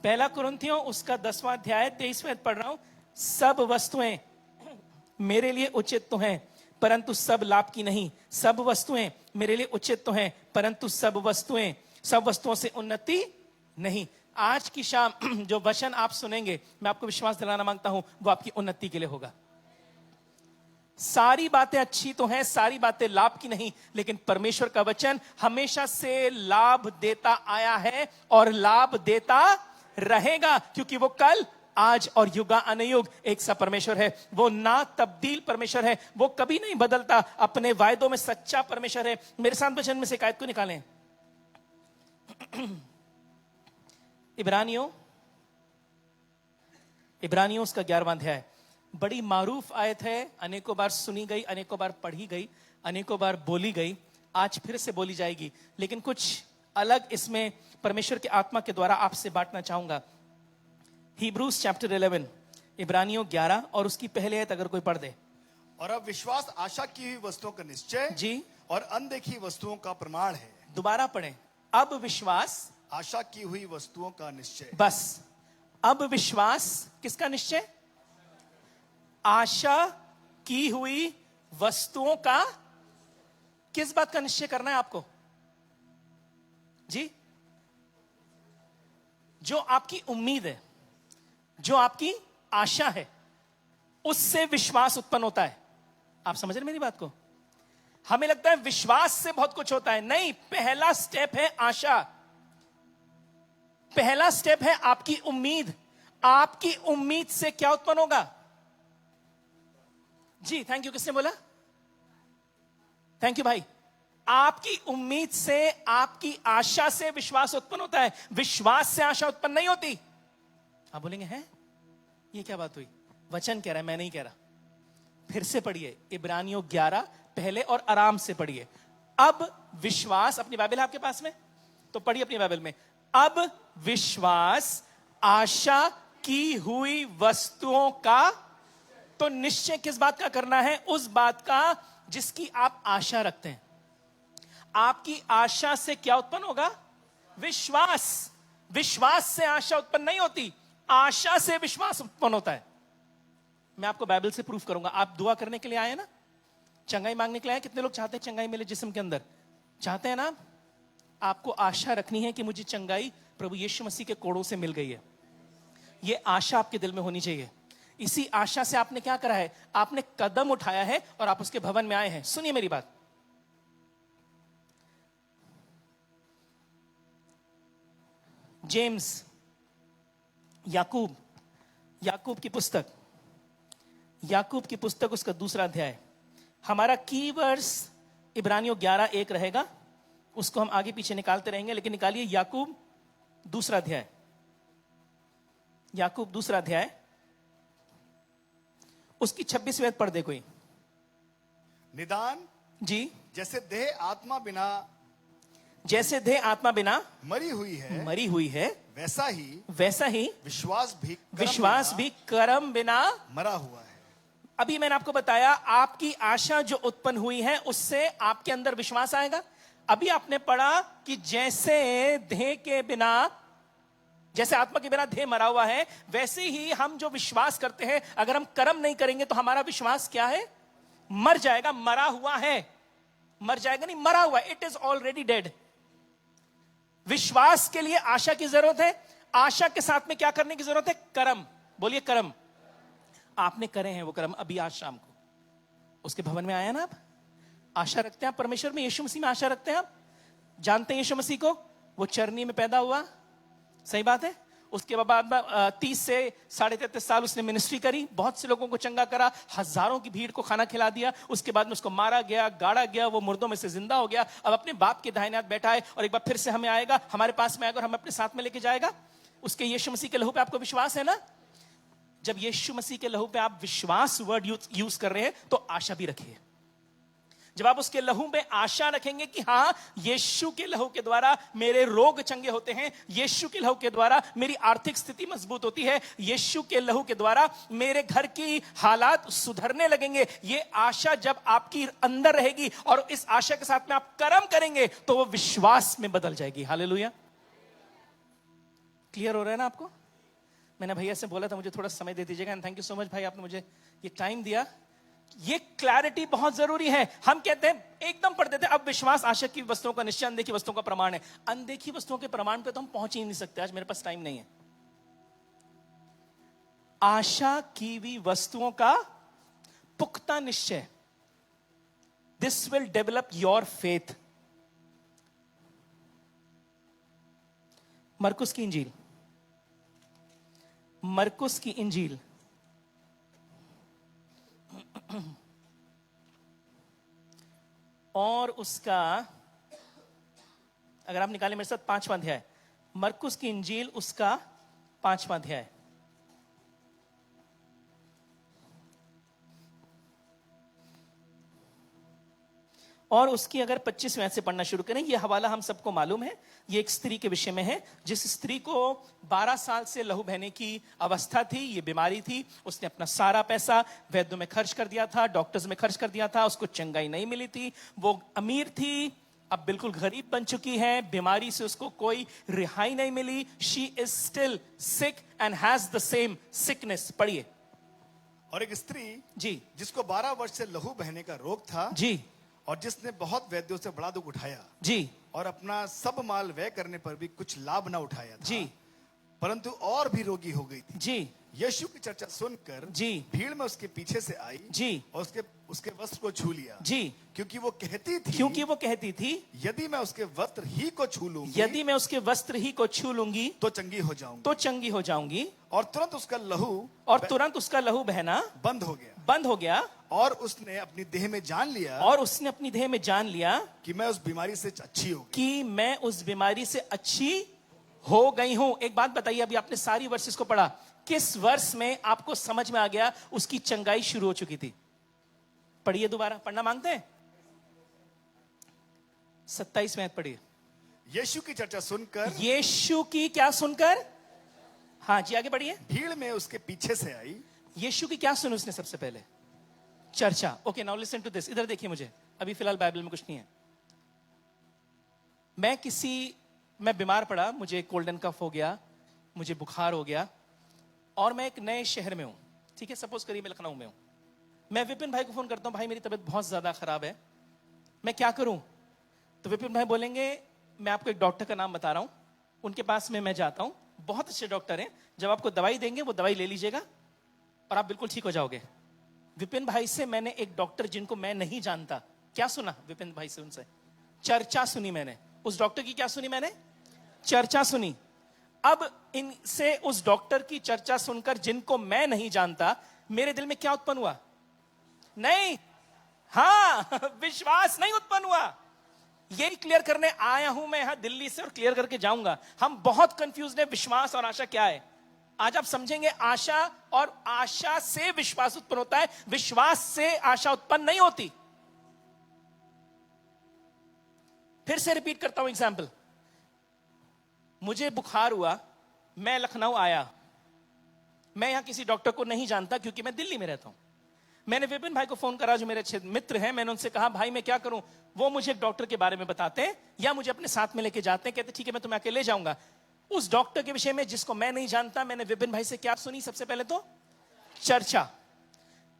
पहला कुरिन्थियों उसका 10वां अध्याय 23वें पढ़ रहा हूं। सब वस्तुएं मेरे लिए उचित तो हैं, परंतु सब लाभ की नहीं। सब वस्तुएं मेरे लिए उचित तो हैं, परंतु सब वस्तुओं से उन्नति नहीं। आज की शाम जो वचन आप सुनेंगे, मैं आपको विश्वास दिलाना मांगता हूं, वो आपकी उन्नति के लिए होगा। सारी बातें अच्छी तो हैं, सारी बातें लाभ की नहीं, लेकिन परमेश्वर का वचन हमेशा से लाभ देता आया है और लाभ देता रहेगा, क्योंकि वो कल, आज और युगा अनयुग एक सा परमेश्वर है। वो ना तब्दील परमेश्वर है, वो कभी नहीं बदलता, अपने वायदों में सच्चा परमेश्वर है। मेरे साथ वचन में से एक आयत को निकालें। इब्रानियों उसका 11वां अध्याय। बड़ी मारूफ आयत है, अनेकों बार सुनी गई, अनेकों बार पढ़ी गई, अनेकों बार बोली गई, आज फिर से बोली जाएगी, लेकिन कुछ अलग इसमें परमेश्वर के आत्मा के द्वारा आपसे बांटना चाहूंगा। हिब्रूज चैप्टर 11, इब्रानियों 11 और उसकी पहली आयत अगर कोई पढ़ दे। और अब विश्वास आशा की हुई वस्तुओं का निश्चय जी, और अनदेखी वस्तुओं का प्रमाण है। दोबारा पढ़ें। अब विश्वास आशा की हुई वस्तुओं का निश्चय। बस, अब विश्वास किसका निश्चय? आशा की हुई वस्तुओं का। किस बात का निश्चय करना है आपको जी? जो आपकी उम्मीद है, जो आपकी आशा है, उससे विश्वास उत्पन्न होता है। आप समझ रहे मेरी बात को? हमें लगता है विश्वास से बहुत कुछ होता है, नहीं। पहला स्टेप है आशा, पहला स्टेप है आपकी उम्मीद। आपकी उम्मीद से क्या उत्पन्न होगा जी? Thank you. किसने बोला? थैंक यू भाई। आपकी उम्मीद से, आपकी आशा से विश्वास उत्पन्न होता है। विश्वास से आशा उत्पन्न नहीं होती। आप बोलेंगे हैं ये क्या बात हुई? वचन कह रहा है, मैं नहीं कह रहा। फिर से पढ़िए इब्रानियों 11 पहले और आराम से पढ़िए। अब विश्वास, अपनी बाइबल है आपके पास में तो पढ़िए अपनी बाइबल में। अब विश्वास आशा की हुई वस्तुओं का तो निश्चय किस बात का करना है? उस बात का जिसकी आप आशा रखते हैं। आपकी आशा से क्या उत्पन्न होगा? विश्वास। विश्वास से आशा उत्पन्न नहीं होती, आशा से विश्वास उत्पन्न होता है। मैं आपको बाइबल से प्रूफ करूंगा। आप दुआ करने के लिए आए ना, चंगाई मांगने के लिए आए। कितने लोग चाहते हैं चंगाई मिले जिस्म के अंदर? चाहते हैं ना? आपको आशा रखनी है कि मुझे चंगाई प्रभु यीशु मसीह के कोड़ों से मिल गई है। यह आशा आपके दिल में होनी चाहिए। इसी आशा से आपने क्या करा है? आपने कदम उठाया है और आप उसके भवन में आए हैं। सुनिए मेरी बात। जेम्स, याकूब की पुस्तक उसका 2रा अध्याय। हमारा कीवर्ड्स इब्रानियों 11:1 रहेगा, उसको हम आगे पीछे निकालते रहेंगे, लेकिन निकालिए याकूब 2रा अध्याय। याकूब 2रा अध्याय उसकी 26वीं आयत पढ़ दे कोई। निदान जी, जैसे देह आत्मा बिना मरी हुई है, वैसा ही विश्वास भी कर्म बिना मरा हुआ है। अभी मैंने आपको बताया, आपकी आशा जो उत्पन्न हुई है उससे आपके अंदर विश्वास आएगा। अभी आपने पढ़ा कि जैसे आत्मा के बिना देह मरा हुआ है, वैसे ही हम जो विश्वास करते हैं, अगर हम कर्म नहीं करेंगे तो हमारा विश्वास क्या है? मर जाएगा। मरा हुआ है, मर जाएगा नहीं, मरा हुआ। It is already dead. विश्वास के लिए आशा की जरूरत है। आशा के साथ में क्या करने की जरूरत है? कर्म। बोलिए कर्म। आपने करे हैं वो कर्म अभी आज शाम को। उसके भवन में आया ना आप? आशा रखते हैं आप परमेश्वर में, यीशु मसीह में आशा रखते हैं आप? जानते हैं यीशु मसीह को? वो चरनी में पैदा हुआ, सही बात है। उसके बाद 30 से 33.5 साल उसने मिनिस्ट्री करी, बहुत से लोगों को चंगा करा, हजारों की भीड़ को खाना खिला दिया। उसके बाद में उसको मारा गया, गाड़ा गया, वो मुर्दों में से जिंदा हो गया। अब अपने बाप के दाहिने हाथ बैठा है और एक बार फिर से हमें आएगा, हमारे पास में आएगा और हम अपने साथ में लेके जाएगा। उसके यीशु मसीह के लहू पे आपको विश्वास है ना? जब यीशु मसीह के लहू पे आप विश्वास वर्ड यूज कर रहे हैं तो आशा भी रखिए। जब आप उसके लहू में आशा रखेंगे कि हां, यीशु के लहू के द्वारा मेरे रोग चंगे होते हैं, यीशु के लहू के द्वारा मेरी आर्थिक स्थिति मजबूत होती है, यीशु के लहू के द्वारा मेरे घर की हालात सुधरने लगेंगे, ये आशा जब आपकी अंदर रहेगी और इस आशा के साथ में आप कर्म करेंगे तो वो विश्वास में बदल जाएगी। हालेलुया। 2 कोरिन्थियों 11 22 23 पढ़िए। 2 कोरिन्थियों 11 22 23 उसकी 26वीं आयत पढ़ दे कोई। निदान जैसे देह आत्मा बिना मरी हुई है, वैसा ही विश्वास भी कर्म बिना मरा हुआ है। अब इस आशा के साथ में आप कर्म करेंगे तो वो विश्वास में बदल जाएगी। हालेलुया। क्लियर हो रहा है ना आपको? मैंने भैया से बोला था मुझे थोड़ा समय दे दीजिएगा, and thank you so much भाई, आपने मुझे ये टाइम दिया। ये क्लैरिटी बहुत जरूरी है। हम कहते हैं एकदम पढ़ देते हैं, अब विश्वास आशा की वस्तुओं का निश्चय, अनदेखी वस्तुओं का प्रमाण है। अनदेखी वस्तुओं के प्रमाण पे तो हम पहुंच ही नहीं सकते, आज मेरे पास टाइम नहीं है। आशा की हुई वस्तुओं का पुख्ता निश्चय, this will develop your faith. मरकुस की इंजील, मरकुस की इंजील और उसका, अगर आप निकालें मेरे साथ 5वां अध्याय, मरकुस की इंजील उसका 5वां अध्याय। और उसकी अगर 25वें से पढ़ना शुरू करें, यह हवाला हम सबको मालूम है, यह एक स्त्री के विषय में है, जिस स्त्री को 12 साल से लहू बहने की अवस्था थी, यह बीमारी थी। उसने अपना सारा पैसा वैद्यों में खर्च कर दिया था, डॉक्टर्स में खर्च कर दिया था, उसको चंगाई नहीं मिली थी। वो अमीर थी, अब बिल्कुल गरीब बन चुकी है, बीमारी से उसको कोई रिहाई नहीं मिली। She is still sick and has the same sickness. पढ़िए। और एक स्त्री जी, जिसको 12 वर्ष से लहू बहने का रोग था जी, और जिसने बहुत वैद्यों से बड़ा दुख उठाया जी, और अपना सब माल व्यय करने पर भी कुछ लाभ ना उठाया था, जी, परंतु और भी रोगी हो गई थी। जी, यीशु की चर्चा सुनकर जी, भीड़ में उसके पीछे से आई, जी, और उसके वस्त्र को छू लिया, जी, क्योंकि वो कहती थी यदि मैं उसके वस्त्र ही को छू लूंगी, यदि मैं उसके वस्त्र ही को छू लूंगी तो चंगी हो जाऊंगी। और तुरंत उसका लहू बहना बंद हो गया और उसने अपनी देह में जान लिया कि मैं उस बीमारी से अच्छी हो गई हूं। एक बात बताइए, अभी आपने सारी वर्सेस को पढ़ा, किस वर्ष में आपको समझ में आ गया उसकी चंगाई शुरू हो चुकी थी? पढ़िए दोबारा, पढ़ना मांगते हैं? 27वें पढ़िए। यीशु की चर्चा सुनकर, यीशु की क्या सुनकर? हाँ जी, आगे बढ़िए। भीड़ में उसके पीछे से आई। यीशु की क्या सुनी उसने? सबसे पहले चर्चा। Okay, now listen to this. इधर देखिए, मुझे अभी फिलहाल बाइबल में कुछ नहीं है। मैं बीमार पड़ा, मुझे कोल्ड एंड कफ हो गया, मुझे बुखार हो गया, और मैं एक नए शहर में हूं। ठीक है, सपोज करिए मैं लखनऊ में हूं। मैं विपिन भाई को फोन करता हूं, भाई मेरी तबीयत बहुत ज्यादा खराब है, मैं क्या करूं? तो विपिन भाई बोलेंगे, मैं आपको एक डॉक्टर का नाम बता रहा हूं, उनके पास में मैं जाता हूं, बहुत अच्छे डॉक्टर हैं, जब आपको दवाई देंगे वो दवाई ले लीजिएगा और आप बिल्कुल ठीक हो जाओगे। विपिन भाई से मैंने एक डॉक्टर जिनको मैं नहीं जानता, क्या सुना विपिन भाई से? उनसे चर्चा सुनी मैंने। उस डॉक्टर की क्या सुनी मैंने? चर्चा सुनी। अब इनसे उस डॉक्टर की चर्चा सुनकर, जिनको मैं नहीं जानता, मेरे दिल में क्या उत्पन्न हुआ? नहीं, हाँ, विश्वास नहीं उत्पन्न हुआ। यही क्लियर करने आया हूं मैं यहां दिल्ली से, और क्लियर करके जाऊंगा। हम बहुत कंफ्यूज हैं, विश्वास और आशा क्या है। आज आप समझेंगे, आशा और आशा से विश्वास उत्पन्न होता है, विश्वास से आशा उत्पन्न नहीं होती। फिर से रिपीट करता हूं एग्जाम्पल। मुझे बुखार हुआ, मैं लखनऊ आया, मैं यहां किसी डॉक्टर को नहीं जानता क्योंकि मैं दिल्ली में रहता हूं। मैंने विपिन भाई को फोन करा जो मेरे अच्छे मित्र हैं, मैंने उनसे कहा भाई मैं क्या करूं? वो मुझे एक डॉक्टर के बारे में बताते हैं या मुझे अपने साथ में लेके जाते हैं। कहते ठीक है मैं तुम्हें अकेले जाऊंगा। उस डॉक्टर के विषय में जिसको मैं नहीं जानता, मैंने विपिन भाई से क्या सुनी? सबसे पहले तो चर्चा,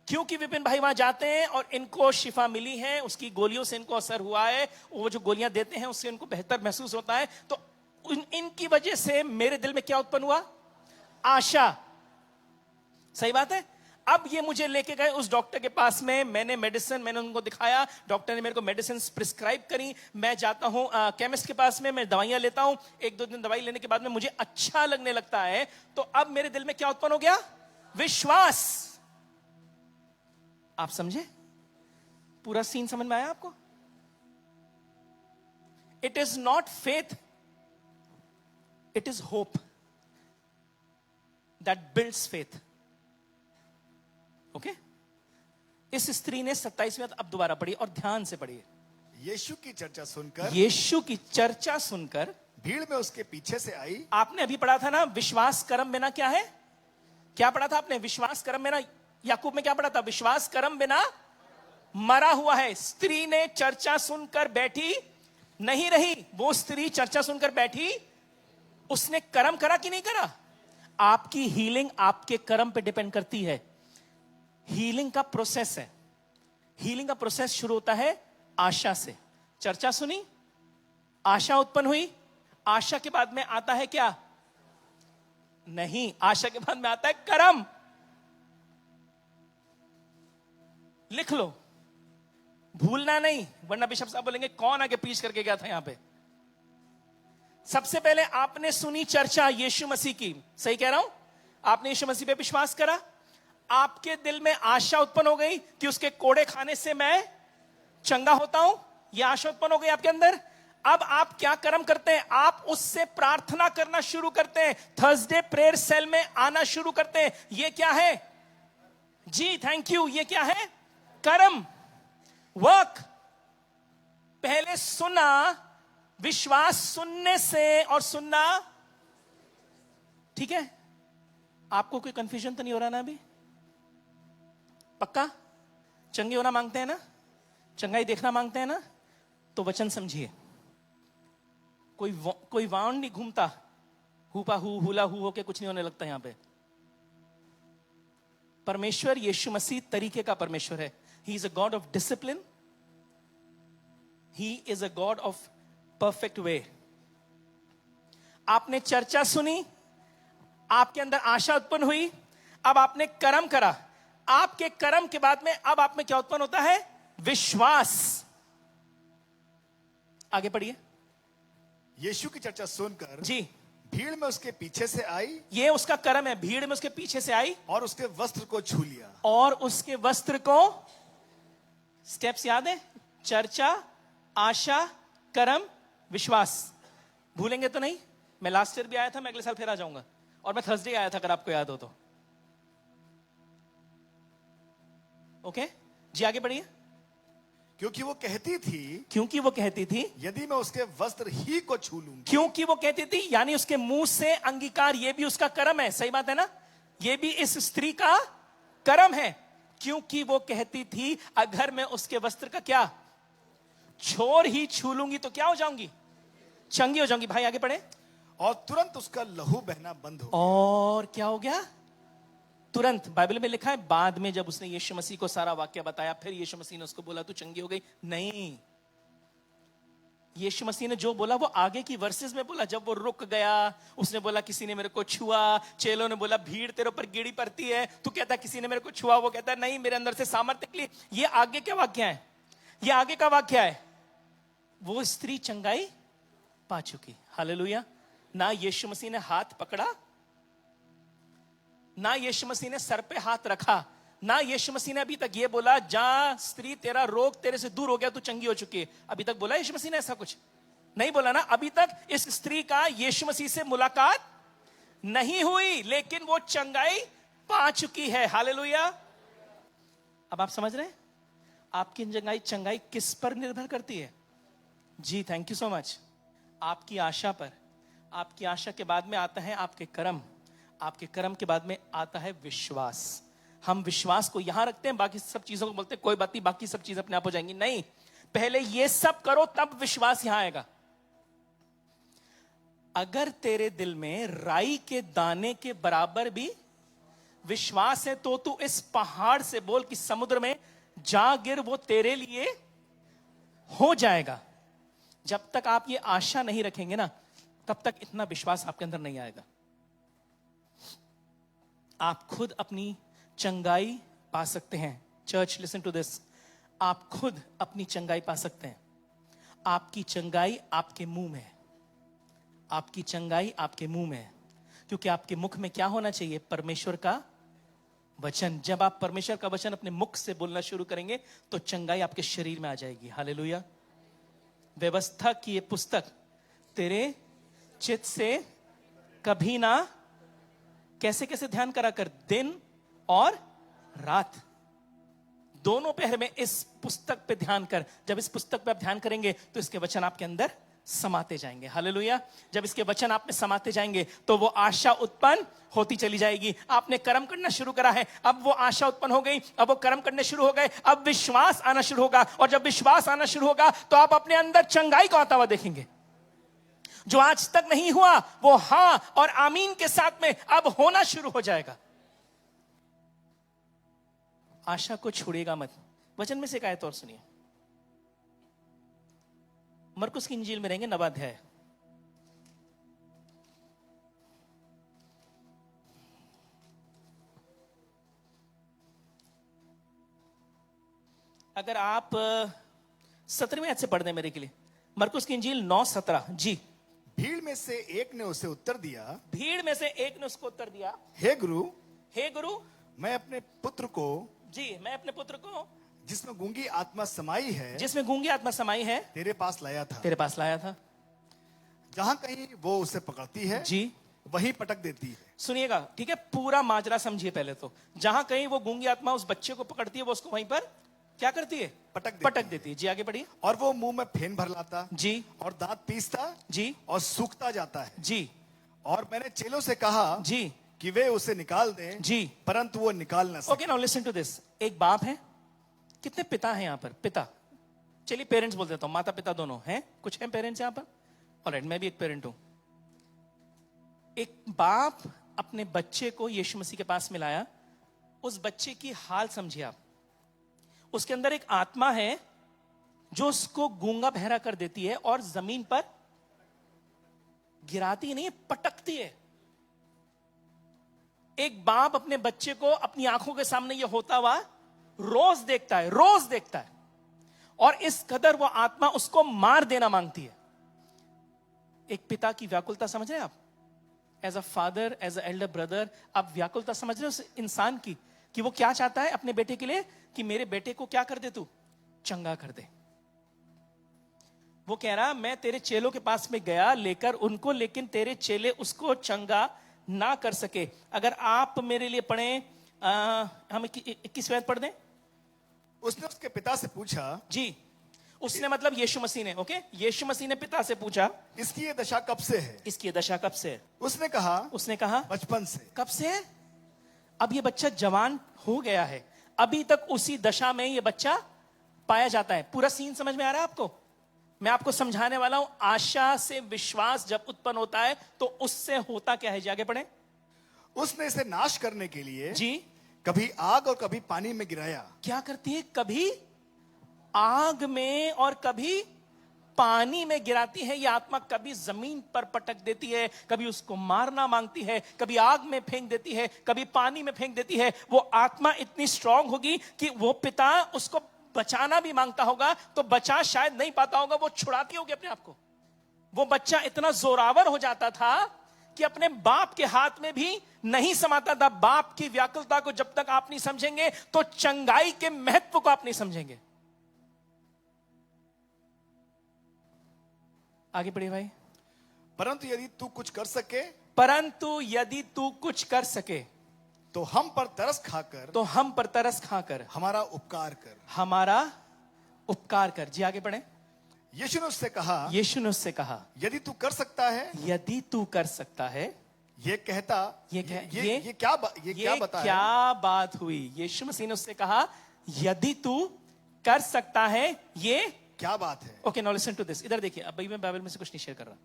क्योंकि विपिन भाई वहां जाते हैं और इनको शिफा मिली है, उसकी गोलियों से इनको असर हुआ है, वो जो गोलियां देते हैं उससे इनको बेहतर महसूस होता है। तो इनकी वजह से मेरे दिल में क्या उत्पन्न हुआ? आशा। सही बात है। अब ये मुझे लेके गए उस डॉक्टर के पास में, मैंने उनको दिखाया, डॉक्टर ने मेरे को मेडिसिन प्रिस्क्राइब करी। मैं जाता हूं केमिस्ट के पास में, मैं दवाइयां लेता हूं। 1-2 दिन दवाई लेने के बाद में मुझे अच्छा लगने लगता है। तो अब मेरे दिल में क्या उत्पन्न हो गया? विश्वास। आप समझे? पूरा सीन समझ में आया आपको? It is not faith, it is hope that builds faith. Okay? इस स्त्री ने 27वें अब दोबारा पढ़ी और ध्यान से पढ़िए। यीशु की चर्चा सुनकर भीड़ में उसके पीछे से आई। आपने अभी पढ़ा था ना, विश्वास कर्म बिना क्या है? क्या पढ़ा था आपने? विश्वास कर्म बिना, याकूब में क्या पढ़ा था? विश्वास कर्म बिना मरा हुआ है। स्त्री ने चर्चा सुनकर बैठी नहीं रही, वो स्त्री चर्चा सुनकर बैठी उसने कर्म करा कि नहीं करा? आपकी हीलिंग आपके कर्म पे डिपेंड करती है। हीलिंग का प्रोसेस है। हीलिंग का प्रोसेस शुरू होता है आशा से। चर्चा सुनी, आशा उत्पन्न हुई, आशा के बाद में आता है क्या? नहीं, आशा के बाद में आता है कर्म। लिख लो, भूलना नहीं, वरना बिशप साहब बोलेंगे कौन आगे प्रीच करके गया था यहां पे। सबसे पहले आपने सुनी चर्चा यीशु मसीह की, सही कह रहा हूं? आपने यीशु मसीह पे विश्वास करा, आपके दिल में आशा उत्पन्न हो गई कि उसके कोड़े खाने से मैं चंगा होता हूं। यह आशा उत्पन्न हो गई आपके अंदर। अब आप क्या कर्म करते हैं? आप उससे प्रार्थना करना शुरू करते हैं, थर्सडे प्रेयर सेल में आना शुरू करते हैं। यह क्या है जी? Thank you. यह क्या है? कर्म, वर्क। पहले सुना, विश्वास सुनने से, और सुनना, ठीक है? आपको कोई कंफ्यूजन तो नहीं हो रहा ना अभी? पक्का चंगे होना मांगते हैं ना, चंगाई देखना मांगते हैं ना, तो वचन समझिए। कोई वाउंड नहीं घूमता, हुपा हुला हु होके कुछ नहीं होने लगता यहां पे। परमेश्वर यीशु मसीह तरीके का परमेश्वर है। He is a God of discipline, he is a God of perfect way. आपने चर्चा सुनी, आपके अंदर आशा उत्पन्न हुई, अब आपने कर्म करा। आपके कर्म के बाद में अब आप में क्या उत्पन्न होता है? विश्वास। आगे पढ़िए। यीशु की चर्चा सुनकर जी, भीड़ में उसके पीछे से आई, ये उसका कर्म है। भीड़ में उसके पीछे से आई और उसके वस्त्र को छू लिया। और उसके वस्त्र को, स्टेप्स याद है? चर्चा, आशा, कर्म, विश्वास। भूलेंगे तो नहीं? मैं लास्ट ईयर भी आया था, मैं अगले साल फिर आ जाऊंगा, और मैं थर्सडे आया था अगर आपको याद हो तो। ओके जी, आगे बढ़िए। क्योंकि वो कहती थी, क्योंकि वो कहती थी, यदि मैं उसके वस्त्र ही को छू लूंगी। क्योंकि वो कहती थी, यानी उसके मुंह से अंगीकार, ये भी उसका कर्म है। सही बात है ना? ये भी इस स्त्री का कर्म है। क्योंकि वो कहती थी अगर मैं उसके वस्त्र का क्या छोर ही छू लूंगी तो क्या हो जाऊंगी? चंगी हो जाऊंगी। भाई आगे पढ़े। और तुरंत उसका लहू बहना बंद हो। और क्या हो गया? तुरंत। बाइबल में लिखा है बाद में जब उसने यीशु मसीह को सारा वाक्य बताया, फिर यीशु मसीह ने उसको बोला तू चंगी हो गई। नहीं, यीशु मसीह ने जो बोला वो आगे की वर्सेस में बोला। जब वो रुक गया, उसने बोला किसी ने मेरे को छुआ। चेलों ने बोला भीड़ तेरे ऊपर गिड़ी पड़ती है, तू कहता किसी ने मेरे को छुआ। वो कहता नहीं, मेरे अंदर से सामर्थ्य निकली। ये आगे क्या वाक्य है? ये आगे का वाक्य है। वो स्त्री चंगाई पा चुकी। हालेलुया। ना यीशु मसीह ने हाथ पकड़ा, ना यीशु मसीह ने सर पे हाथ रखा, ना यीशु मसीह ने अभी तक ये बोला जा स्त्री तेरा रोग तेरे से दूर हो गया, तू चंगी हो चुकी है। अभी तक बोला यीशु मसीह ने ऐसा कुछ? नहीं बोला ना। अभी तक इस स्त्री का यीशु मसीह से मुलाकात नहीं हुई, लेकिन वो चंगाई पा चुकी है। हालेलुया। अब आप समझ रहे हैं आपकी चंगाई किस पर निर्भर करती है? जी थैंक यू सो मच। आपकी आशा पर। आपकी आशा के बाद में आता है आपके कर्म, आपके कर्म के बाद में आता है विश्वास। हम विश्वास को यहां रखते हैं, बाकी सब चीजों को बोलते हैं कोई बात नहीं, बाकी सब चीजें अपने आप हो जाएंगी। नहीं, पहले ये सब करो तब विश्वास यहां आएगा। अगर तेरे दिल में राई के दाने के बराबर भी विश्वास है तो तू इस पहाड़ से बोल कि समुद्र में जा गिर, वो तेरे लिए हो जाएगा। जब तक आप ये आशा नहीं रखेंगे ना, तब तक इतना विश्वास आपके अंदर नहीं आएगा। आप खुद अपनी चंगाई पा सकते हैं। चर्च लिसन टू दिस, आप खुद अपनी चंगाई पा सकते हैं। आपकी चंगाई आपके मुंह में है। आपकी चंगाई आपके मुंह में है, क्योंकि आपके मुख में क्या होना चाहिए? परमेश्वर का वचन। जब आप परमेश्वर का वचन अपने मुख से बोलना शुरू करेंगे तो चंगाई आपके शरीर में आ जाएगी। हालेलुया। व्यवस्था की ये पुस्तक तेरे चित्त से कभी ना, कैसे कैसे ध्यान करा कर, दिन और रात दोनों पहर में इस पुस्तक पे ध्यान कर। जब इस पुस्तक पे आप ध्यान करेंगे तो इसके वचन आपके अंदर समाते जाएंगे। हालेलुया। जब इसके वचन आप में समाते जाएंगे तो वो आशा उत्पन्न होती चली जाएगी। आपने कर्म करना शुरू करा है, अब वो आशा उत्पन्न हो गई, अब वो कर्म करने शुरू हो गए, अब विश्वास आना शुरू होगा। और जब विश्वास आना शुरू होगा तो आप अपने अंदर चंगाई को आता हुआ देखेंगे। जो आज तक नहीं हुआ वो हां और आमीन के साथ में अब होना शुरू हो जाएगा। आशा को छोड़ेगा मत। वचन में से एक आयत और सुनिए, मरकुस की इंजील में रहेंगे 9वां अध्याय। अगर आप 17वें आयत से पढ़ दें मेरे के लिए, मरकुस की इंजील 9:17 जी। भीड़ में से एक ने उसे उत्तर दिया, भीड़ में से एक ने उसको उत्तर दिया, हे गुरु, हे गुरु, मैं अपने पुत्र को, जी मैं अपने पुत्र को जिसमें गूंगी आत्मा समाई है, जिसमें गूंगी आत्मा समाई है, तेरे पास लाया था। तेरे पास लाया था। जहां कहीं वो उसे पकड़ती है, जी वहीं पटक देती है। सुनिएगा, ठीक है, पूरा माजरा समझिए पहले तो। जहां कहीं वो गूंगी आत्मा उस बच्चे को पकड़ती है, वो उसको वहीं पर क्या करती है? पटक देती है। जी आगे बढ़िए। और वो मुंह में फेन भर लाता, जी, और दांत पीसता, जी, और सूखता जाता है। जी, और मैंने चेलों से कहा जी, कि वे उसे निकाल दें, जी। परंतु वो निकाल न सके। Okay, now listen to this. एक बाप है, कितने पिता हैं यहां पर? पिता, चलिए पेरेंट्स बोल देता हूं, माता पिता दोनों हैं। कुछ हैं पेरेंट्स यहां पर? ऑलराइट, मैं भी एक पेरेंट हूं। एक बाप अपने बच्चे को यीशु मसीह के पास मिलाया। उस बच्चे की हाल समझिए आप। उसके अंदर एक आत्मा है जो उसको गूंगा बहरा कर देती है और जमीन पर गिराती नहीं है, पटकती है। एक बाप अपने बच्चे को अपनी आंखों के सामने यह होता हुआ रोज देखता है, रोज देखता है, और इस कदर वो आत्मा उसको मार देना मांगती है। एक पिता की व्याकुलता समझ रहे हैं आप? As a father, as a elder brother, आप व्याकुलता समझ रहे हो उस इंसान की, कि वो क्या चाहता है अपने बेटे के लिए? कि मेरे बेटे को क्या कर दे, तू चंगा कर दे। वो कह रहा, मैं तेरे चेलों के पास में गया लेकर उनको, लेकिन तेरे चेले उसको चंगा ना कर सके। अगर आप मेरे लिए पढ़ें, हम 21वें पढ़ दें। उसने उसके पिता से पूछा, जी, उसने मतलब यीशु मसीह ने, ओके, यीशु मसीह ने पिता से पूछा, इसकी ये दशा कब से है? इसकी ये दशा कब से है? उसने कहा बचपन से। कब से है? अब ये बच्चा जवान हो गया है, अभी तक उसी दशा में ये बच्चा पाया जाता है। पूरा सीन समझ में आ रहा है आपको? मैं आपको समझाने वाला हूं। आशा से विश्वास जब उत्पन्न होता है तो उससे होता क्या है? जी आगे पढ़ें। उसने इसे नाश करने के लिए जी कभी आग और कभी पानी में गिराया। क्या करती है? कभी आग में और कभी पानी में गिराती है ये आत्मा। कभी जमीन पर पटक देती है, कभी उसको मारना मांगती है, कभी आग में फेंक देती है, कभी पानी में फेंक देती है। वो आत्मा इतनी स्ट्रांग होगी कि वो पिता उसको बचाना भी मांगता होगा तो बचा शायद नहीं पाता होगा, वो छुड़ाती होगी अपने आप को। वो बच्चा इतना जोरावर हो जाता था कि अपने बाप के हाथ में भी नहीं समाता था। बाप की व्याकुलता को जब तक आप नहीं समझेंगे तो चंगाई के महत्व को आप नहीं समझेंगे। आगे बढ़िए भाई। परंतु यदि तू कुछ कर सके, परंतु यदि तू कुछ कर सके तो हम पर तरस खाकर, तो हम पर तरस खाकर हमारा उपकार कर। हमारा उपकार कर। जी आगे बढ़े। यीशु ने उससे कहा, यीशु ने उससे कहा, यदि तू कर सकता है, यदि तू कर सकता है। ये कहता, ये क्या बताया? क्या बात हुई? यीशु मसीह ने उससे कहा, यदि तू कर सकता है, ये क्या बात है? Okay, now listen to this. इधर देखिए, अब भाई मैं बाइबल में से कुछ नहीं शेयर कर रहा।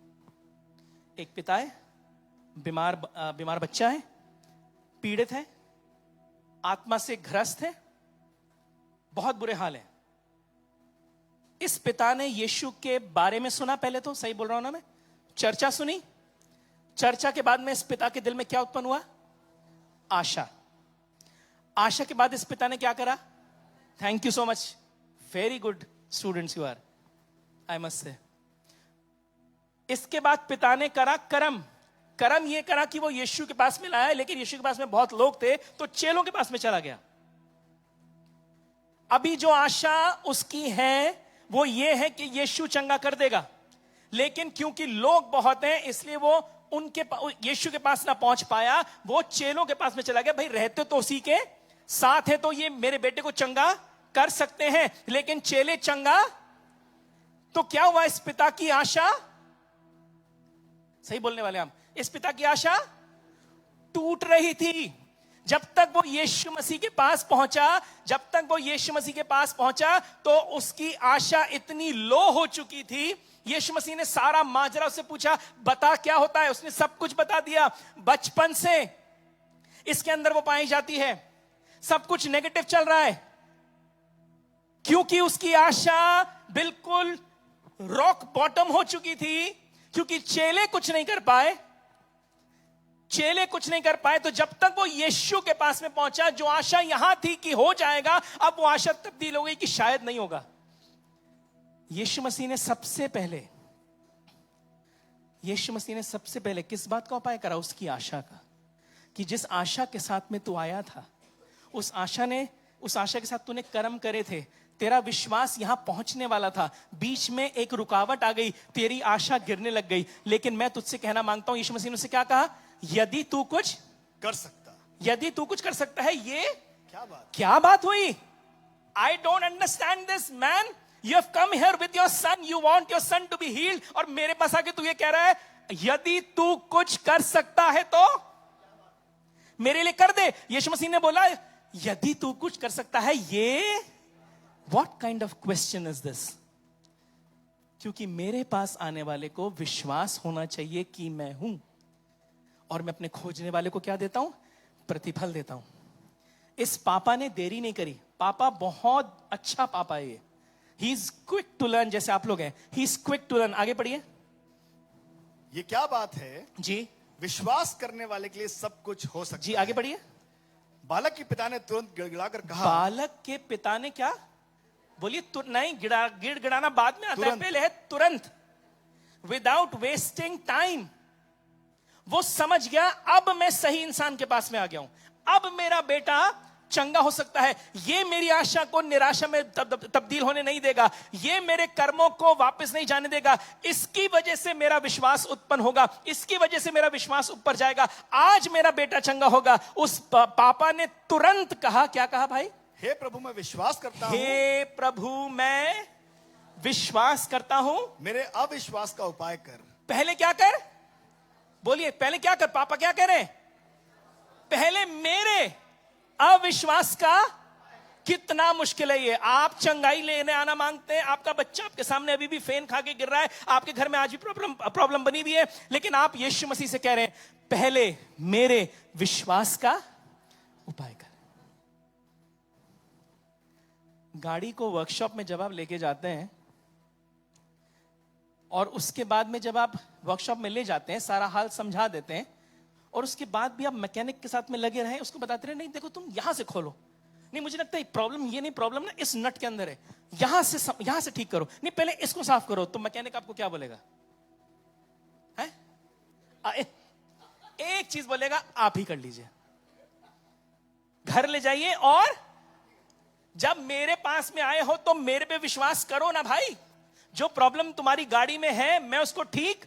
एक पिता है, बीमार बच्चा है, पीड़ित है, आत्मा से ग्रस्त है, बहुत बुरे हाल है। इस पिता ने यीशु के बारे में सुना। पहले तो सही बोल रहा हूं ना मैं? चर्चा सुनी। चर्चा के बाद में इस पिता के दिल में क्या उत्पन्न हुआ? आशा। आशा के बाद इस पिता ने क्या करा? Thank you so much, very good students you are, I must say. इसके बाद पिता ने करा कर्म। कर्म ये करा कि वो यीशु के पास में लाया, लेकिन यीशु के पास में बहुत लोग थे तो चेलों के पास में चला गया। अभी जो आशा उसकी है वो ये है कि यीशु चंगा कर देगा, लेकिन क्योंकि लोग बहुत हैं इसलिए वो उनके यीशु के पास ना पहुंच पाया। वो चेलों के पास में चला गया। भाई रहते तो उसी के साथ है तो ये मेरे बेटे को चंगा कर सकते हैं, लेकिन चेले चंगा। तो क्या हुआ? इस पिता की आशा, सही बोलने वाले हम, इस पिता की आशा टूट रही थी। जब तक वो यीशु मसीह के पास पहुंचा, तो उसकी आशा इतनी लो हो चुकी थी। यीशु मसीह ने सारा माजरा उससे पूछा, बता क्या होता है। उसने सब कुछ बता दिया। बचपन से इसके अंदर वो पाई जाती है, सब कुछ नेगेटिव चल रहा है, क्योंकि उसकी आशा बिल्कुल रॉक बॉटम हो चुकी थी, क्योंकि चेले कुछ नहीं कर पाए। तो जब तक वो यीशु के पास में पहुंचा, जो आशा यहां थी कि हो जाएगा, अब वो आशा तब्दील हो गई कि शायद नहीं होगा। यीशु मसीह ने सबसे पहले किस बात का उपाय करा? उसकी आशा का, कि जिस आशा के साथ में तू आया था, उस आशा के साथ तूने कर्म करे थे, तेरा विश्वास यहां पहुंचने वाला था, बीच में एक रुकावट आ गई, तेरी आशा गिरने लग गई। लेकिन मैं तुझसे कहना मांगता हूं, यीशु मसीह ने उससे क्या कहा? यदि तू कुछ कर सकता है। ये क्या बात हुई? I don't understand this man. You have come here with your son, you want your son to be healed, और मेरे पास आके तू ये कह रहा है यदि तू कुछ कर सकता है तो मेरे लिए कर दे। यीशु मसीह ने बोला यदि तू कुछ कर सकता है। ये what kind of question is this? क्योंकि मेरे पास आने वाले को विश्वास होना चाहिए कि मैं हूं, और मैं अपने खोजने वाले को क्या देता हूं? प्रतिफल देता हूं। इस पापा ने देरी नहीं करी। पापा बहुत अच्छा पापा है ये। He is quick to learn, जैसे आप लोग हैं। He is quick to learn. आगे पढ़िए। ये क्या बात है जी, विश्वास करने वाले के लिए सब कुछ हो सकता जी है। आगे पढ़िए। बालक के पिता ने तुरंत गिड़गिड़ाकर कहा। बालक के पिता ने क्या बोलिए? नहीं, गिड़गिड़ाना बाद में आता है, पहले है तुरंत, विदाउट वेस्टिंग टाइम। वो समझ गया, अब मैं सही इंसान के पास में आ गया हूं, अब मेरा बेटा चंगा हो सकता है। ये मेरी आशा को निराशा में तब्दील होने नहीं देगा, ये मेरे कर्मों को वापस नहीं जाने देगा। इसकी वजह से मेरा विश्वास उत्पन्न होगा, इसकी वजह से मेरा विश्वास ऊपर जाएगा। आज मेरा बेटा चंगा होगा। उस पापा ने तुरंत कहा, क्या कहा भाई? हे प्रभु मैं विश्वास करता हूं। हे प्रभु मैं विश्वास करता हूं, मेरे अविश्वास का उपाय कर। पहले क्या कर? बोलिए, पहले क्या कर? पापा क्या कह रहे हैं? पहले मेरे अविश्वास का। कितना मुश्किल है ये। आप चंगाई लेने आना मांगते हैं, आपका बच्चा आपके सामने अभी भी फेन खा के गिर रहा है, आपके घर में आज भी प्रॉब्लम बनी हुई है, लेकिन आप यीशु मसीह से कह रहे हैं पहले मेरे विश्वास का उपाय कर। गाड़ी को वर्कशॉप में जब आप लेके जाते हैं, और उसके बाद में जब आप वर्कशॉप में ले जाते हैं, सारा हाल समझा देते हैं, और उसके बाद भी आप मैकेनिक के साथ में लगे रहे, उसको बताते रहे नहीं देखो तुम यहां से खोलो, नहीं मुझे लगता है प्रॉब्लम ये नहीं, प्रॉब्लम ना इस नट के अंदर है, यहां से ठीक करो, नहीं पहले इसको साफ करो, तो मैकेनिक आपको क्या बोलेगा? है? एक चीज बोलेगा, आप ही कर लीजिए, घर ले जाइए, और जब मेरे पास में आए हो तो मेरे पे विश्वास करो ना भाई। जो प्रॉब्लम तुम्हारी गाड़ी में है मैं उसको ठीक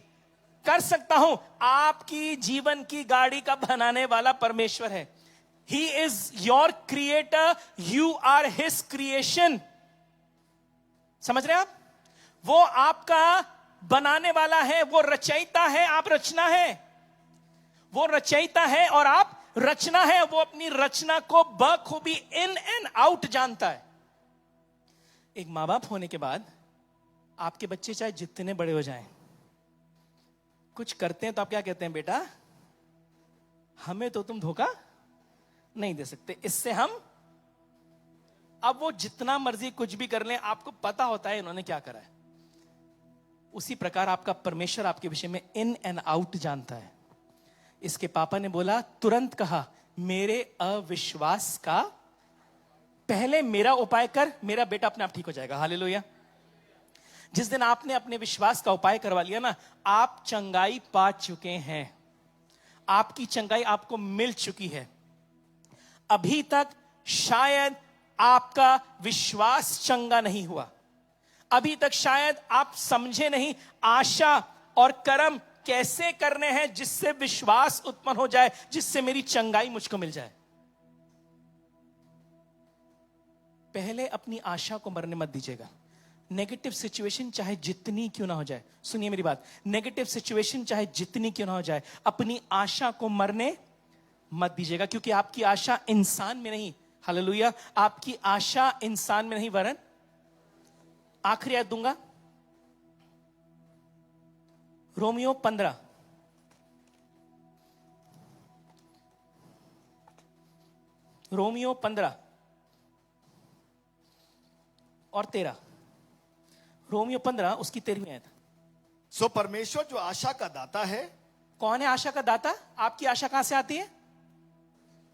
कर सकता हूं। आपकी जीवन की गाड़ी का बनाने वाला परमेश्वर है। He is your creator, you are his creation. समझ रहे हैं आप? वो आपका बनाने वाला है, वो रचयिता है, आप रचना है। वो रचयिता है और आप रचना है। वो अपनी रचना को बखूबी इन एंड आउट जानता है। एक मां बाप होने के बाद आपके बच्चे चाहे जितने बड़े हो जाएं, कुछ करते हैं तो आप क्या कहते हैं? बेटा हमें तो तुम धोखा नहीं दे सकते, इससे हम, अब वो जितना मर्जी कुछ भी कर लें, आपको पता होता है इन्होंने क्या करा है। उसी प्रकार आपका परमेश्वर आपके विषय में इन एंड आउट जानता है। इसके पापा ने बोला, तुरंत कहा, मेरे अविश्वास का पहले मेरा उपाय कर, मेरा बेटा अपने आप ठीक हो जाएगा। हालेलुया। जिस दिन आपने अपने विश्वास का उपाय करवा लिया ना, आप चंगाई पा चुके हैं। आपकी चंगाई आपको मिल चुकी है। अभी तक शायद आपका विश्वास चंगा नहीं हुआ, अभी तक शायद आप समझे नहीं आशा और कर्म कैसे करने हैं जिससे विश्वास उत्पन्न हो जाए, जिससे मेरी चंगाई मुझको मिल जाए। पहले अपनी आशा को मरने मत दीजिएगा। नेगेटिव सिचुएशन चाहे जितनी क्यों ना हो जाए, सुनिए मेरी बात, नेगेटिव सिचुएशन चाहे जितनी क्यों ना हो जाए, अपनी आशा को मरने मत दीजिएगा, क्योंकि आपकी आशा इंसान में नहीं, हालेलुया, आपकी आशा इंसान में नहीं वरन, आखिरी आयत दूंगा, रोमियो 15 रोमियो 15 और 13 रोमियो 15 उसकी 13वीं आयत। सो परमेश्वर जो आशा का दाता है, कौन है आशा का दाता? आपकी आशा कहां से आती है?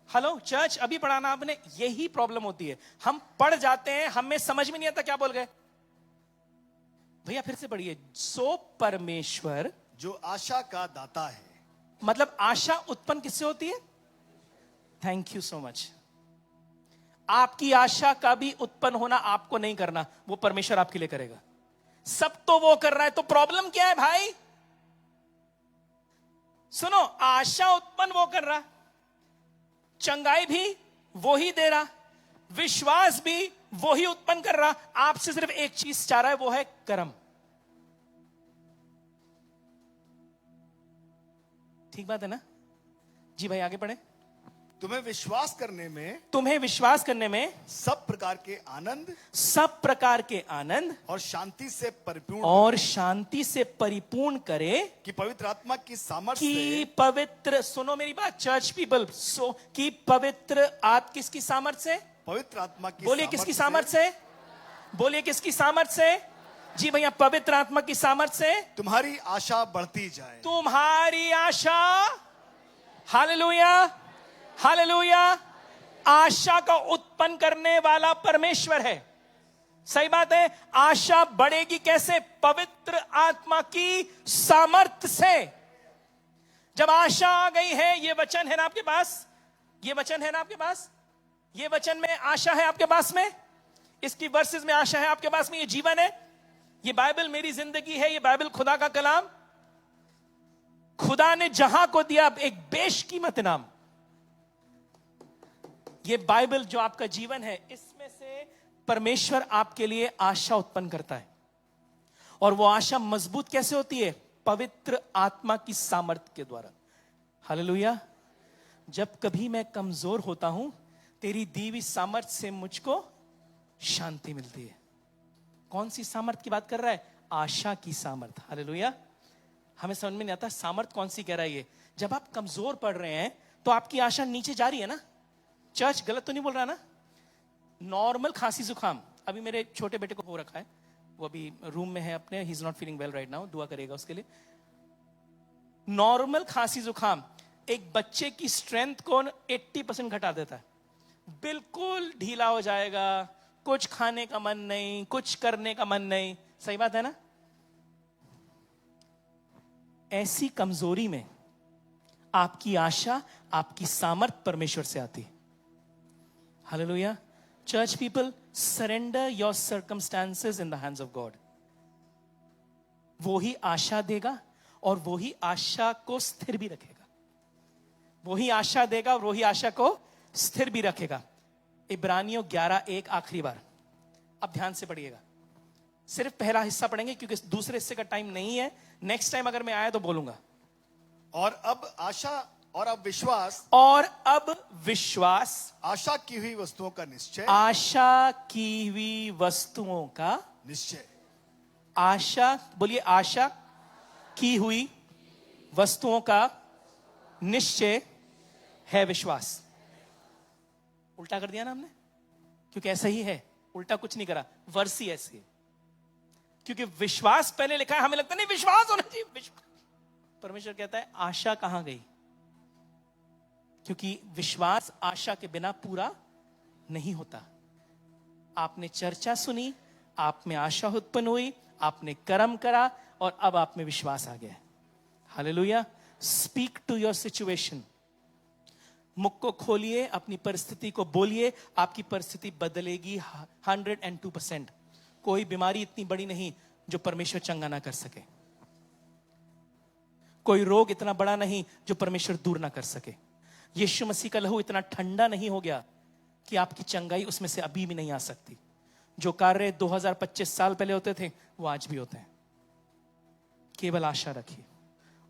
हेलो चर्च, अभी पढ़ाना आपने, यही प्रॉब्लम होती है। हम पढ़ जाते हैं, हमें समझ में नहीं आता क्या बोल गए। भैया फिर से पढ़िए। सो परमेश्वर जो आशा का दाता है। मतलब आशा उत्पन्न किससे होती है? Thank you so much. आपकी आशा का भी उत्पन्न होना आपको नहीं करना, वो परमेश्वर आपके लिए करेगा। सब तो वो कर रहा है, तो प्रॉब्लम क्या है भाई? सुनो, आशा उत्पन्न वो कर रहा, चंगाई भी वो ही दे रहा, विश्वास भी वो ही उत्पन्न कर रहा। आपसे सिर्फ एक चीज चाह रहा है, वो है कर्म। ठीक बात है ना जी? भाई आगे पढ़े। तुम्हें विश्वास करने में, तुम्हें विश्वास करने में सब प्रकार के आनंद सब प्रकार के आनंद और शांति से परिपूर्ण और शांति से परिपूर्ण करे, कि पवित्र आत्मा की सामर्थ्य कि से, पवित्र, सुनो मेरी बात चर्च पीपल, सो कि पवित्र आप किसकी सामर्थ्य से? पवित्र आत्मा की बोलिए किसकी सामर्थ्य से? बोलिए किसकी सामर्थ्य से? जी भैया, पवित्र आत्मा की सामर्थ्य से तुम्हारी आशा बढ़ती जाए। तुम्हारी आशा, हालेलुया हालेलुया, आशा का उत्पन्न करने वाला परमेश्वर है। सही बात है। आशा बढ़ेगी कैसे? पवित्र आत्मा की सामर्थ्य से। जब आशा आ गई है, ये वचन है ना आपके पास, ये वचन है ना आपके पास, ये वचन में आशा है आपके पास में, इसकी वर्सेस में आशा है आपके पास में, ये जीवन है, ये बाइबल मेरी जिंदगी है, ये बाइबल खुदा का कलाम। खुदा ने जहां को दिया एक बेशकीमत इनाम, ये बाइबल जो आपका जीवन है, इसमें से परमेश्वर आपके लिए आशा उत्पन्न करता है। और वो आशा मजबूत कैसे होती है? पवित्र आत्मा की सामर्थ्य के द्वारा। हालेलुया। जब कभी मैं कमजोर होता हूं, तेरी दी हुई सामर्थ्य से मुझको शांति मिलती है। कौन सी सामर्थ्य की बात कर रहा है? आशा की सामर्थ्य। हालेलुया। हमें समझ में नहीं आता सामर्थ्य कौन सी कह रहा है ये। जब आप कमजोर पड़ रहे हैं तो आपकी आशा नीचे जा रही है ना। चर्च गलत तो नहीं बोल रहा ना? नॉर्मल खांसी जुकाम, अभी मेरे छोटे बेटे को हो रखा है, वो अभी रूम में है अपने, he is not feeling well right now, दुआ करेगा उसके लिए। नॉर्मल खांसी जुकाम एक बच्चे की स्ट्रेंथ को 80% घटा देता है। बिल्कुल ढीला हो जाएगा, कुछ खाने का मन नहीं, कुछ करने का मन नहीं। सही बात है ना? ऐसी कमजोरी में आपकी आशा, आपकी सामर्थ परमेश्वर से आती है। Hallelujah. Church people, surrender your circumstances in the hands of God. वो ही आशा देगा और वो ही आशा को स्थिर भी रखेगा। वो ही आशा देगा और वो ही आशा को स्थिर भी रखेगा। इब्रानियों 11:1 आखिरी बार, अब ध्यान से पढ़िएगा। सिर्फ पहला हिस्सा पढ़ेंगे क्योंकि दूसरे हिस्से का टाइम नहीं है। नेक्स्ट टाइम अगर मैं आया तो बोलूंगा। और अब आशा और अब विश्वास, और अब विश्वास, आशा की हुई वस्तुओं का निश्चय, आशा की हुई वस्तुओं का निश्चय। आशा, बोलिए आशा की हुई वस्तुओं का निश्चय है विश्वास। उल्टा कर दिया ना हमने, क्योंकि ऐसा ही है, उल्टा कुछ नहीं करा, वर्स ही ऐसी है। क्योंकि विश्वास पहले लिखा है, हमें लगता नहीं विश्वास होना चाहिए। विश्वास, परमेश्वर कहता है आशा कहां गई? क्योंकि विश्वास आशा के बिना पूरा नहीं होता। आपने चर्चा सुनी, आप में आशा उत्पन्न हुई, आपने कर्म करा और अब आप में विश्वास आ गया। Hallelujah. Speak to your situation. मुख को खोलिए, अपनी परिस्थिति को बोलिए, आपकी परिस्थिति बदलेगी 102%। कोई बीमारी इतनी बड़ी नहीं जो परमेश्वर चंगा ना कर सके। कोई रोग इतना बड़ा नहीं जो परमेश्वर दूर ना कर सके। यीशु मसीह का लहू इतना ठंडा नहीं हो गया कि आपकी चंगाई उसमें से अभी भी नहीं आ सकती। जो कार्य 2025 साल पहले होते थे वो आज भी होते हैं। केवल आशा रखिए,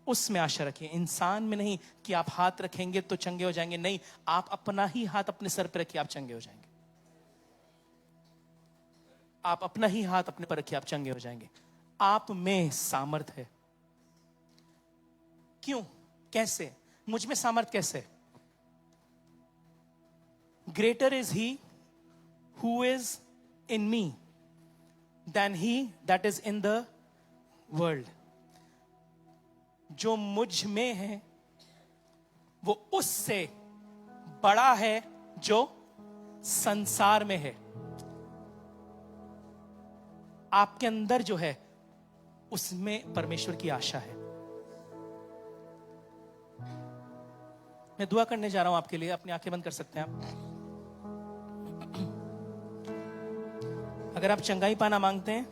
उसमें आशा रखिए, इंसान में नहीं कि आप हाथ रखेंगे तो चंगे हो जाएंगे। नहीं, आप अपना ही हाथ अपने सर पर रखिए, आप चंगे हो जाएंगे। आप अपना ही हाथ अपने पर रखिए, आप चंगे हो जाएंगे। आप में सामर्थ है। क्यों, कैसे, मुझ में सामर्थ कैसे? Greater is he who is in me then he that is in the world. जो मुझ में है वो उससे बड़ा है जो संसार में है। आपके अंदर जो है उसमें परमेश्वर की आशा है। मैं दुआ करने जा रहा हूं आपके लिए, अपनी आंखें बंद कर सकते हैं आप। अगर आप चंगाई पाना मांगते हैं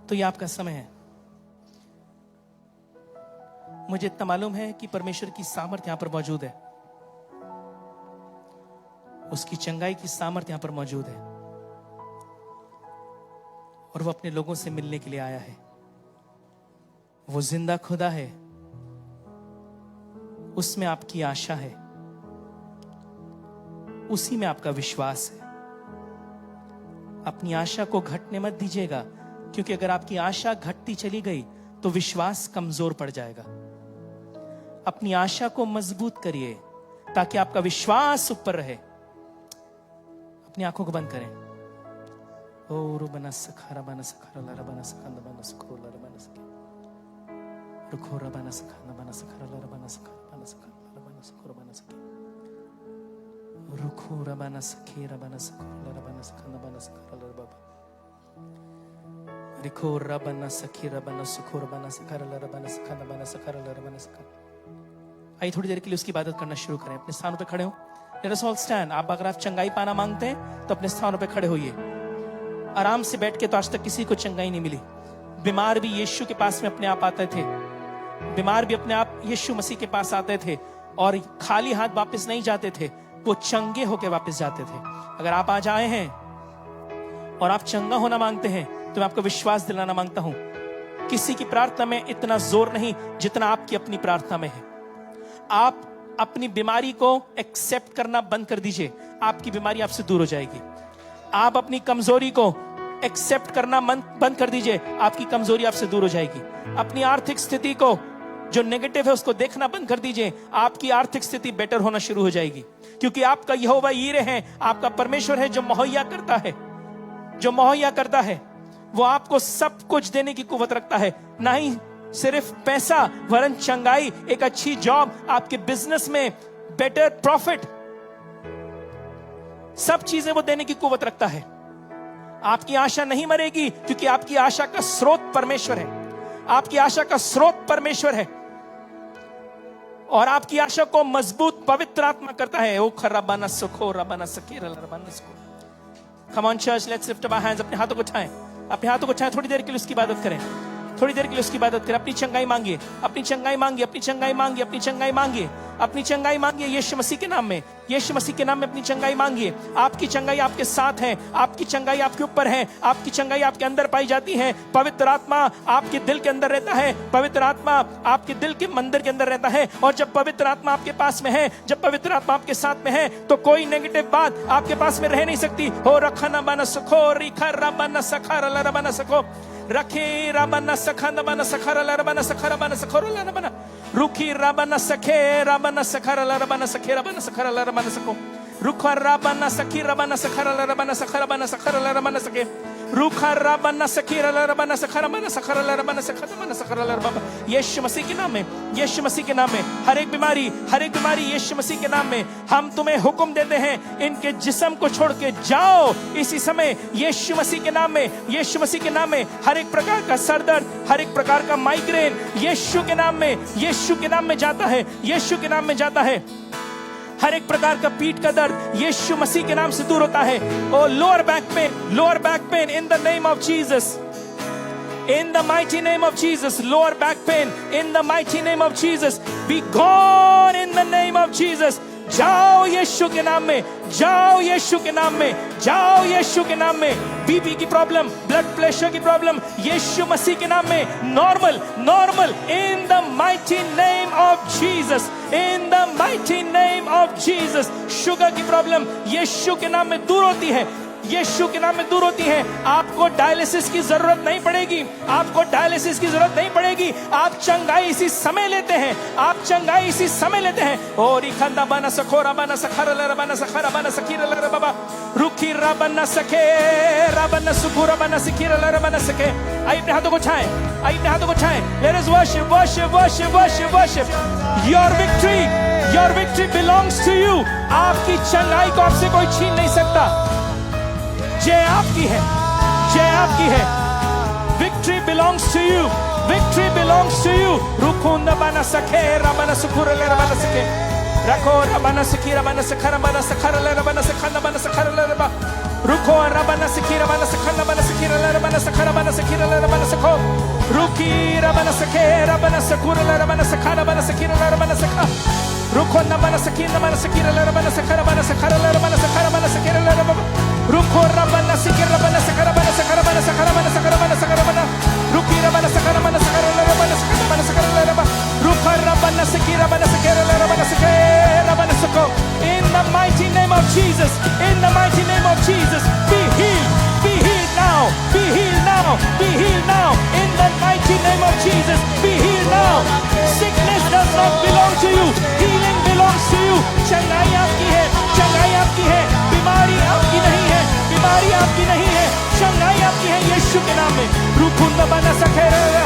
तो यह आपका समय है। मुझे इतना मालूम है कि परमेश्वर की सामर्थ यहां पर मौजूद है, उसकी चंगाई की सामर्थ यहां पर मौजूद है, और वो अपने लोगों से मिलने के लिए आया है। वो जिंदा खुदा है, उसमें आपकी आशा है, उसी में आपका विश्वास है। अपनी आशा को घटने मत दीजिएगा, क्योंकि अगर आपकी आशा घटती चली गई तो विश्वास कमजोर पड़ जाएगा। अपनी आशा को मजबूत करिए ताकि आपका विश्वास ऊपर रहे। अपनी आंखों को बंद करें। ओ रुबना सखारा बना सखारा लारा बना सखांदा बना सखरो लारा बना सके रुखो रबना सखाना बना सखारा लारा बना सखारा बना सखारा लारा बना सखरो बना सके रुखो रबना सखे रबना सखरो लारा बना सखाना बना सखारा लारा बाबा रिखो रबना सखी रबना सुखो रबना सखारा लारा बना सखाना बना सखारा लारा बना सखारा। आइए थोड़ी देर के लिए उसकी इबादत करना शुरू करें। अपने स्थानों पे खड़े हो। Let us all stand। अगर आप चंगाई पाना मांगते हैं तो अपने स्थानों पे खड़े होइए। आराम से बैठ के तो आज तक किसी को चंगाई नहीं मिली। बीमार भी यीशु के पास में अपने आप आते थे, बीमार भी अपने आप यीशु मसीह के पास आते थे और खाली हाथ वापस नहीं जाते थे, वो चंगे होके वापस जाते थे। अगर आप आज आए हैं और आप चंगा होना मांगते हैं तो मैं आपको विश्वास दिलाना मांगता हूं, किसी की प्रार्थना में इतना जोर नहीं जितना आपकी अपनी प्रार्थना में है। आप अपनी बीमारी को एक्सेप्ट करना बंद कर दीजिए, आपकी बीमारी आपसे दूर हो जाएगी। आप अपनी कमजोरी को एक्सेप्ट करना बंद कर दीजिए, आपकी कमजोरी आपसे दूर हो जाएगी। अपनी आर्थिक स्थिति को जो नेगेटिव है उसको देखना बंद कर दीजिए, आपकी आर्थिक स्थिति बेटर होना शुरू हो जाएगी। क्योंकि आपका यहोवा यीरे है, आपका परमेश्वर है जो मुहैया करता है, जो मुहैया करता है। वो आपको सब कुछ देने की कुव्वत रखता है, ना ही सिर्फ पैसा वरन चंगाई, एक अच्छी जॉब, आपके बिजनेस में बेटर प्रॉफिट, सब चीजें वो देने की कुव्वत रखता है। आपकी आशा नहीं मरेगी क्योंकि आपकी आशा का स्रोत परमेश्वर है। आपकी आशा का स्रोत परमेश्वर है और आपकी आशा को मजबूत पवित्र आत्मा करता है। ओ खरबाना सुखो रबाना सकीर रबाना सुखो। Come on church, let's lift up our hands. अपने हाथों को उठाएं, अपने हाथों को उठाएं। थोड़ी देर के लिए उसकी इबादत करें, थोड़ी देर के लिए उसकी इबादत करें। अपनी चंगाई मांगिए, अपनी चंगाई मांगिए, अपनी चंगाई मांगिए, अपनी चंगाई मांगिए, अपनी चंगाई मांगिए यीशु मसीह के नाम में। यीशु मसीह के नाम में अपनी चंगाई मांगिए। आपकी चंगाई आपके साथ है, आपकी चंगाई आपके ऊपर है, आपकी चंगाई आपके अंदर पाई जाती है। पवित्र आत्मा आपके दिल के अंदर रहता है, पवित्र आत्मा आपके दिल के मंदिर के अंदर रहता है। और जब पवित्र आत्मा आपके पास में है, जब पवित्र आत्मा आपके साथ में है, तो कोई नेगेटिव बात आपके पास में रह नहीं सकती। हो रखना बना सखो रिखा रबना सखा रबना सखो रखे रबना सखा रबना सखा रबना सखा रबना सखो रबना रुखी रबना सखे रबना सखा रबना सखे रबना सखा रबना सखो रुखा रबना सखी रबना सखा रबना सखा रबना सखा रबना सखे रुखा रबना सखी रबना सखा रबना सखा रबना सखा रबना सखा रबना। यीशु मसीह के नाम में, यीशु मसीह के नाम में हर एक बीमारी यीशु मसीह के नाम में हम तुम्हें हुक्म देते हैं, इनके जिस्म को छोड़ के जाओ इसी समय यीशु मसीह के नाम में। यीशु मसीह के नाम में हर एक प्रकार का सरदर्द, हर एक प्रकार का माइग्रेन यीशु के नाम में, यीशु के नाम में जाता है, यीशु के नाम में जाता है। हर एक प्रकार का पीठ का दर्द यीशु मसीह के नाम से दूर होता है। Oh lower back pain in the name of Jesus, in the mighty name of Jesus, lower back pain in the mighty name of Jesus, be gone in the name of Jesus। जाओ यीशु के नाम में, जाओ यीशु के नाम में, जाओ यीशु के नाम में। बीपी की प्रॉब्लम, ब्लड प्रेशर की प्रॉब्लम यीशु मसीह के नाम में normal in the mighty name of Jesus, in the mighty name of Jesus. Sugar की प्रॉब्लम यीशु के नाम में दूर होती है, यीशु के नाम में दूर होती हैं। आपको डायलिसिस की जरूरत नहीं पड़ेगी, आपको डायलिसिस की जरूरत नहीं पड़ेगी। आप चंगाई इसी समय लेते हैं, आप चंगाई इसी समय लेते हैं। और इखंदा बना सखोरा बना सखरा बना सखरा बना सकीरा लर बाबा रुखी बना सके बना सुखुरा बना सकीरा लर बना सके। आइए अपने हाथों को छाएं, आइए अपने हाथों को छाएं। Let us worship worship worship worship worship. Your victory belongs to you. आपकी चंगाई को आपसे कोई छीन नहीं सकता। जय आपकी है, जय आपकी है। Victory belongs to you, victory belongs to you. रुकुंदा बना सके रबना सुकुरा ले रबना सके रखो रबना सकी रबना सखरा बना सखरा ले रबना सखना बना सखरा ले रबा रुको रबना सकी रबना सखना बना सकी ले रबना सखरा बना सकी ले रबना सखो रुकी रबना सके रबना सकुरा ले रबना सखना बना सकी ले रबना सखा रुको न बना सकी न बना सकी ले रबना सखरा बना सखरा ले रबना सखरा बना सकी ले रबा रुको रबना सकी रबना सखरा बना सखरा बना सखरा बना सखरा बना सखरा बना रुकी रबना सखरा बना सखरा ले रबना सखना बना सखरा ले रबा रुको रबना सकी रबना सखरा ले रबना सके रबना सको। In the mighty name of Jesus, in the mighty name of Jesus, be healed now, be healed now, be healed now. In the mighty name of Jesus, be healed now. Sickness does not belong to you, healing belongs to you. चंगाई आपकी है, चंगाई आपकी है। बीमारी आपकी नहीं है, बीमारी आपकी नहीं है, चंगाई आपकी है यीशु के नाम में। रुकुंदा बना सखेरा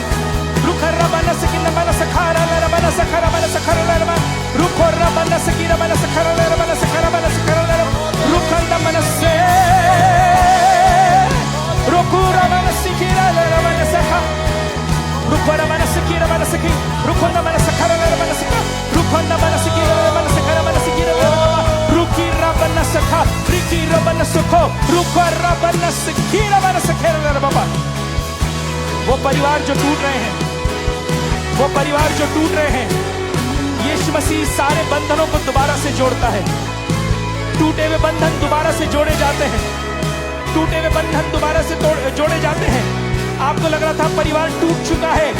रुखरा बना सकीना बना सखारा ले बना सखरा बना सखरा ले रुखरा बना सकीना बना सखरा ले बना सखरा बना सखरा ले रुखंदा बना से रुखरा बना सकीरा ले बना सखा रुखरा बना सकीरा बना सकी रुखंदा बना सखरा ले बना सखा रुखंदा बना सकीरा ले बना सखरा बना सकीरा ले रुखीरा बना सखा रिकीरा बना सखो रुखरा बना सकीरा बना सखरा ले बाबा। वो परिवार जो टूट रहे हैं, वो परिवार जो टूट रहे हैं, यीशु मसीह सारे बंधनों को दोबारा से जोड़ता है। टूटे हुए बंधन दोबारा से जोड़े जाते हैं, टूटे हुए बंधन दोबारा से जोड़े जाते हैं। आपको लग रहा था परिवार टूट चुका है,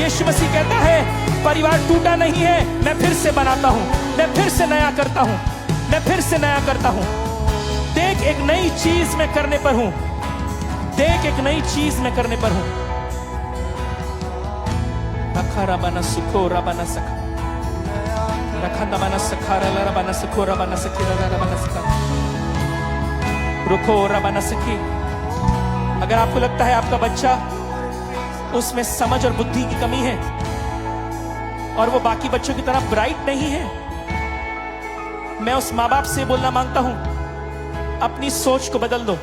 यीशु मसीह कहता है परिवार टूटा नहीं है, मैं फिर से बनाता हूं, मैं फिर से नया करता हूं, मैं फिर से नया करता हूं। देख एक नई चीज मैं करने पर हूं, देख एक नई चीज मैं करने पर हूं। रबना सुखो रबना सखा रखंदा बना सखारा रबना सुखो रबना सखी रबना सखा रुको रबना सखी। अगर आपको लगता है आपका बच्चा उसमें समझ और बुद्धि की कमी है और वो बाकी बच्चों की तरह ब्राइट नहीं है, मैं उस माँ बाप से बोलना मांगता हूं, अपनी सोच को बदल दो,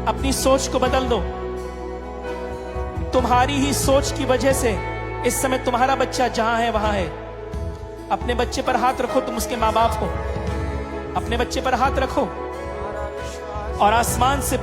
अपनी सोच को बदल दो। तुम्हारी ही सोच की वजह से इस समय तुम्हारा बच्चा जहां है वहां है। अपने बच्चे पर हाथ रखो, तुम उसके माँ बाप हो, अपने बच्चे पर हाथ रखो और आसमान से